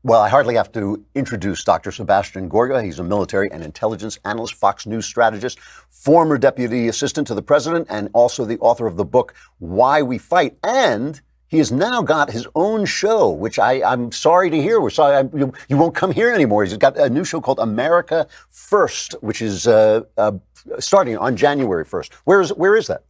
Well, I hardly have to introduce Dr. Sebastian Gorka. He's a military and intelligence analyst, Fox News strategist, former deputy assistant to the president, and also the author of the book, Why We Fight. And he has now got his own show, which I'm sorry to hear. We're sorry you won't come here anymore. He's got a new show called America First, which is starting on January 1st. Where is that?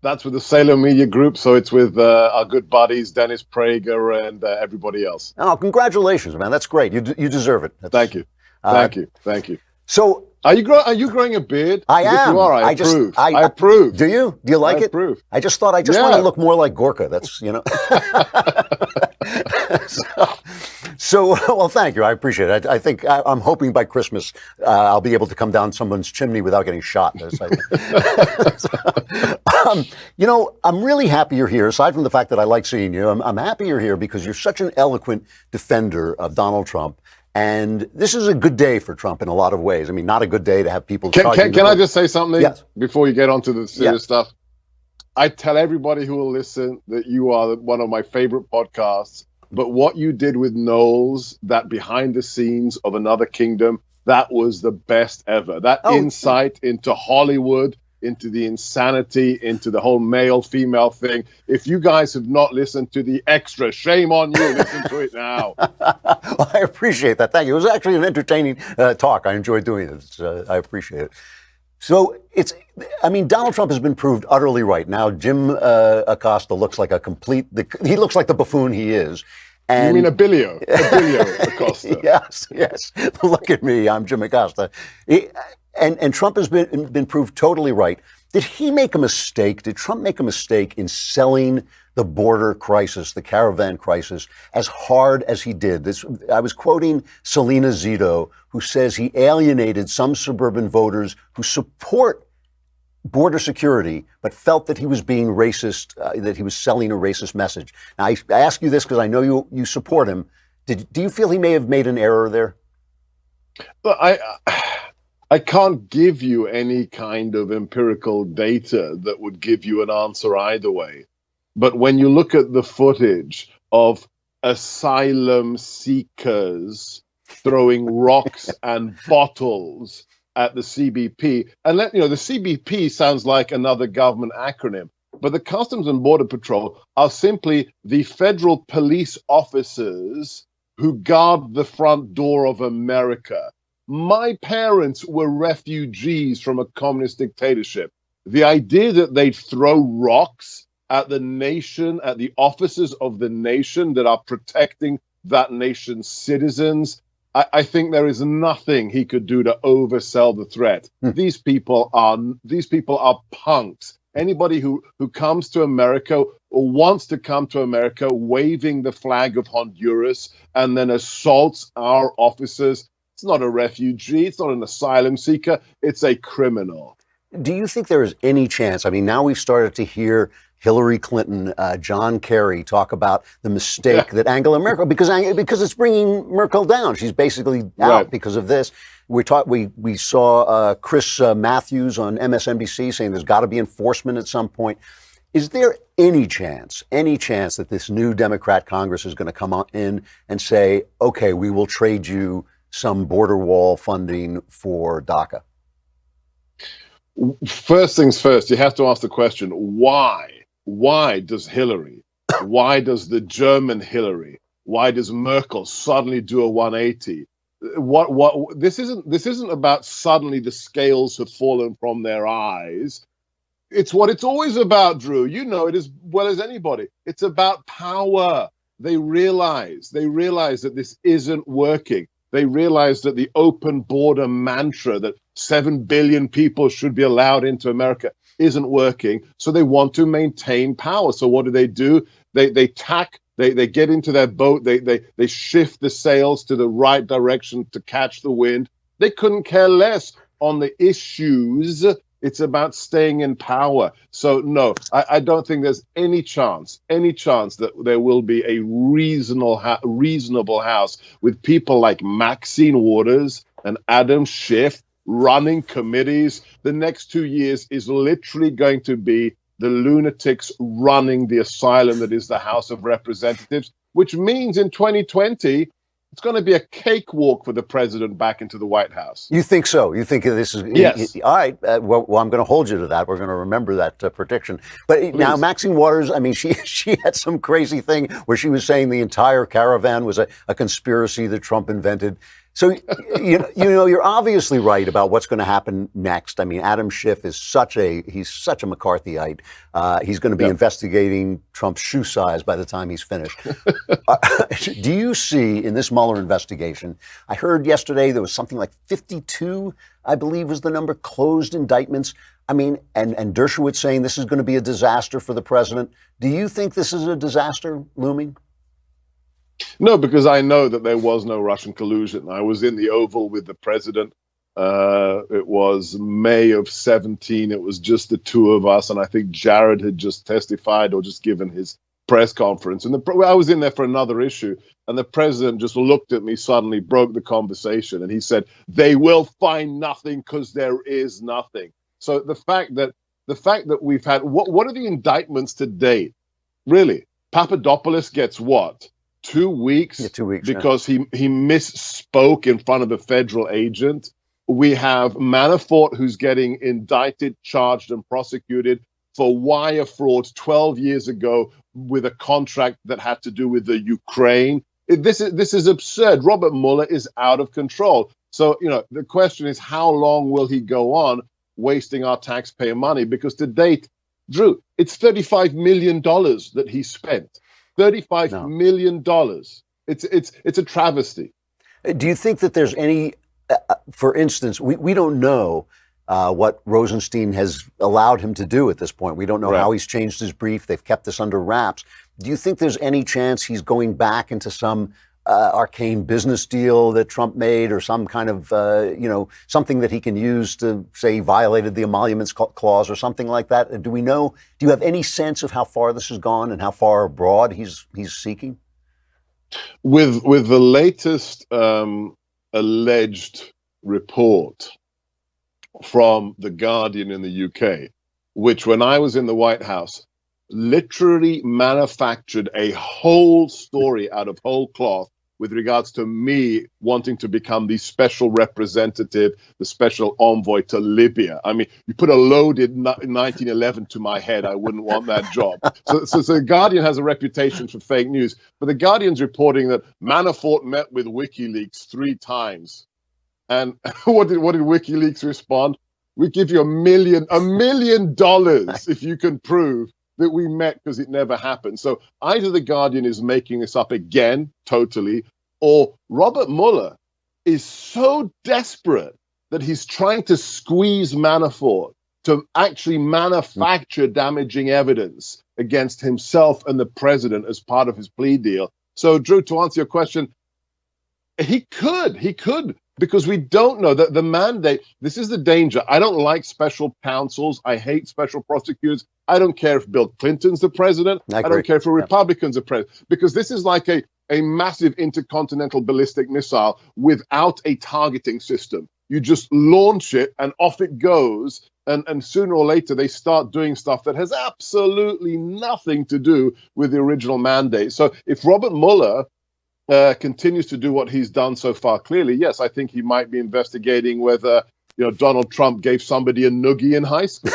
That's with the Salem Media Group, so it's with our good buddies, Dennis Prager and everybody else. Oh, congratulations, man. That's great. You deserve it. Thank you. Thank you. Thank you. So, are you growing a beard? I am. If you are, I approve. I approve. Do you? Do you like it? Approve. I just thought I want to look more like Gorka. That's, So, well, thank you. I appreciate it. I think I'm hoping by Christmas I'll be able to come down someone's chimney without getting shot. I'm really happy you're here. Aside from the fact that I like seeing you, I'm happy you're here because you're such an eloquent defender of Donald Trump. And this is a good day for Trump in a lot of ways. I mean, not a good day to have people. Can I just say something before you get onto the serious stuff? I tell everybody who will listen that you are one of my favorite podcasts. But what you did with Knowles, that behind the scenes of Another Kingdom, that was the best ever. That insight into Hollywood, into the insanity, into the whole male-female thing. If you guys have not listened to the extra, shame on you. Listen to it now. Well, I appreciate that. Thank you. It was actually an entertaining talk. I enjoyed doing it. I appreciate it. So Donald Trump has been proved utterly right. Now, Jim Acosta looks like he looks like the buffoon he is. And, you mean Abilio Acosta? Yes. Look at me. I'm Jim Acosta. And Trump has been proved totally right. Did he make a mistake? Did Trump make a mistake in selling the border crisis, the caravan crisis, as hard as he did? I was quoting Selena Zito, who says he alienated some suburban voters who support border security, but felt that he was being racist, that he was selling a racist message. Now, I ask you this because I know you support him. Do you feel he may have made an error there? Well, I can't give you any kind of empirical data that would give you an answer either way. But when you look at the footage of asylum seekers throwing rocks and bottles at the CBP, and the CBP sounds like another government acronym, but the Customs and Border Patrol are simply the federal police officers who guard the front door of America. My parents were refugees from a communist dictatorship. The idea that they'd throw rocks at the nation, at the officers of the nation that are protecting that nation's citizens, I think there is nothing he could do to oversell the threat. These people are punks. Anybody who comes to America or wants to come to America waving the flag of Honduras and then assaults our officers, it's not a refugee, it's not an asylum seeker, it's a criminal. Do you think there is any chance? I mean, now we've started to hear Hillary Clinton, John Kerry talk about the mistake that Angela Merkel, because it's bringing Merkel down. She's basically out because of this. We saw Chris Matthews on MSNBC saying there's got to be enforcement at some point. Is there any chance that this new Democrat Congress is going to come in and say, okay, we will trade you some border wall funding for DACA? First things first, you have to ask the question, why? Why does Hillary, why does the German Hillary, why does Merkel suddenly do a 180? This isn't about suddenly the scales have fallen from their eyes. It's what it's always about, Drew. You know it as well as anybody. It's about power. They realize that this isn't working. They realize that the open border mantra that 7 billion people should be allowed into America isn't working. So they want to maintain power. So what do? They get into their boat. They shift the sails to the right direction to catch the wind. They couldn't care less on the issues. It's about staying in power. So no, I don't think there's any chance that there will be a reasonable House with people like Maxine Waters and Adam Schiff running committees. The next 2 years is literally going to be the lunatics running the asylum that is the House of Representatives. which means in 2020, it's going to be a cakewalk for the president back into the White House. You think so? You think this is Yes. all right? Well, I'm going to hold you to that. We're going to remember that prediction. But Please. Now, Maxine Waters, I mean, she had some crazy thing where she was saying the entire caravan was a conspiracy that Trump invented. So, you're obviously right about what's going to happen next. I mean, Adam Schiff is he's such a McCarthyite. He's going to be investigating Trump's shoe size by the time he's finished. Do you see in this Mueller investigation, I heard yesterday there was something like 52, I believe was the number, closed indictments. I mean, and Dershowitz saying this is going to be a disaster for the president. Do you think this is a disaster looming? No, because I know that there was no Russian collusion. I was in the Oval with the president. It was May of 17. It was just the two of us. And I think Jared had just testified or just given his press conference. And I was in there for another issue. And the president just looked at me, suddenly broke the conversation. And he said, they will find nothing because there is nothing. So the fact that we've had, what are the indictments to date? Really? Papadopoulos gets what? 2 weeks? Yeah, 2 weeks. Because he misspoke in front of a federal agent. We have Manafort, who's getting indicted, charged, and prosecuted for wire fraud 12 years ago with a contract that had to do with the Ukraine. This is absurd. Robert Mueller is out of control. So, the question is, how long will he go on wasting our taxpayer money? Because to date, Drew, it's $35 million that he spent. $35 million. It's a travesty. Do you think that there's any, for instance, we don't know what Rosenstein has allowed him to do at this point. We don't know how he's changed his brief. They've kept this under wraps. Do you think there's any chance he's going back into some arcane business deal that Trump made, or some kind of, something that he can use to say he violated the emoluments clause or something like that? Do you have any sense of how far this has gone and how far abroad he's seeking? With the latest alleged report from The Guardian in the UK, which when I was in the White House, literally manufactured a whole story out of whole cloth with regards to me wanting to become the special representative, the special envoy to Libya. I mean, you put a loaded 1911 to my head, I wouldn't want that job. So The Guardian has a reputation for fake news, but The Guardian's reporting that Manafort met with WikiLeaks 3 times. And what did WikiLeaks respond? We give you $1 million if you can prove that we met, because it never happened. So either The Guardian is making this up again, totally, or Robert Mueller is so desperate that he's trying to squeeze Manafort to actually manufacture damaging evidence against himself and the president as part of his plea deal. So, Drew, to answer your question, he could, because we don't know that the mandate. This is the danger. I don't like special counsels. I hate special prosecutors. I don't care if Bill Clinton's the president. I don't care if a Republican's the president, because this is like a massive intercontinental ballistic missile without a targeting system. You just launch it and off it goes. And sooner or later, they start doing stuff that has absolutely nothing to do with the original mandate. So if Robert Mueller continues to do what he's done so far, clearly, yes, I think he might be investigating whether Donald Trump gave somebody a noogie in high school.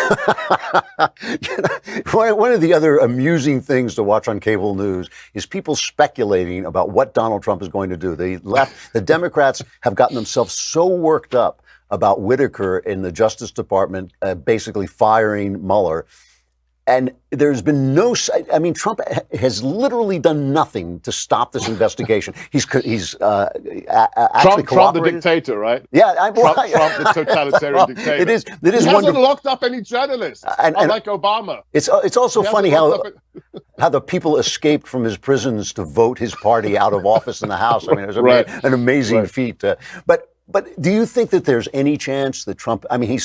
One of the other amusing things to watch on cable news is people speculating about what Donald Trump is going to do. The Democrats have gotten themselves so worked up about Whitaker in the Justice Department basically firing Mueller. And there's been Trump has literally done nothing to stop this investigation. He's actually Trump the dictator, right? Yeah, Trump the totalitarian dictator. It is he hasn't wonderful. Locked up any journalists, unlike Obama. It's also funny how the people escaped from his prisons to vote his party out of office in the House. I mean, it was an amazing feat. But do you think that there's any chance that Trump? I mean, he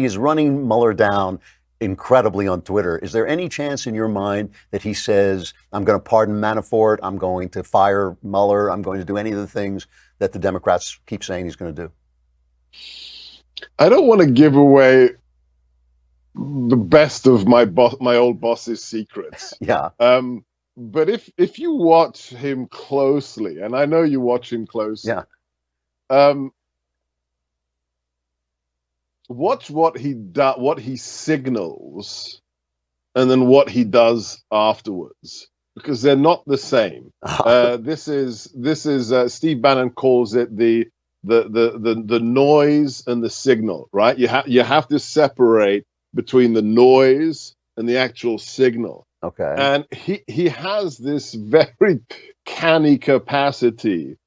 is running Mueller down incredibly on Twitter. Is there any chance in your mind that he says, I'm going to pardon Manafort, I'm going to fire Mueller, I'm going to do any of the things that the Democrats keep saying he's going to do? I don't want to give away the best of my old boss's secrets. Yeah. But if you watch him closely, and I know you watch him closely, Yeah. watch what he signals, and then what he does afterwards, because they're not the same. This is Steve Bannon calls it the noise and the signal, right? You have to separate between the noise and the actual signal. Okay. And he has this very canny capacity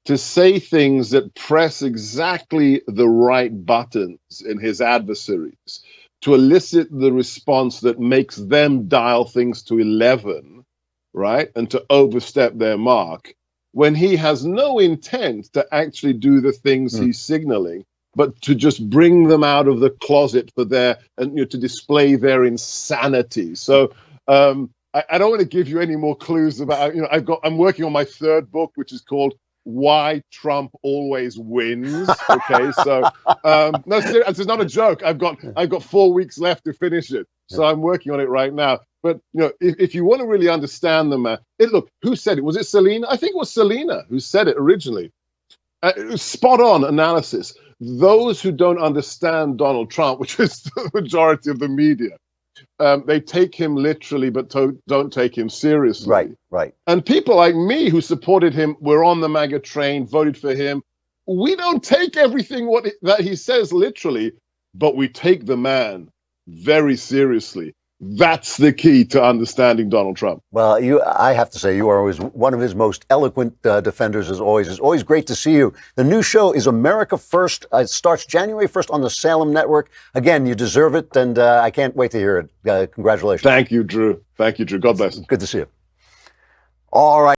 to say things that press exactly the right buttons in his adversaries, to elicit the response that makes them dial things to 11, right? And to overstep their mark, when he has no intent to actually do the things he's signaling, but to just bring them out of the closet for to display their insanity. So I don't want to give you any more clues about, I'm working on my third book, which is called Why Trump Always Wins. Okay, so no, this is not a joke. I've got 4 weeks left to finish it, so I'm working on it right now. But if you want to really understand the man, look, who said it? Was it Selena? I think it was Selena who said it originally. Spot on analysis. Those who don't understand Donald Trump, which is the majority of the media, they take him literally, but don't take him seriously. Right. And people like me who supported him, were on the MAGA train, voted for him. We don't take everything that he says literally, but we take the man very seriously. That's the key to understanding Donald Trump. Well, I have to say, you are always one of his most eloquent defenders, as always. It's always great to see you. The new show is America First. It starts January 1st on the Salem Network. Again, you deserve it, and I can't wait to hear it. Congratulations. Thank you, Drew. God bless. Good to see you. All right.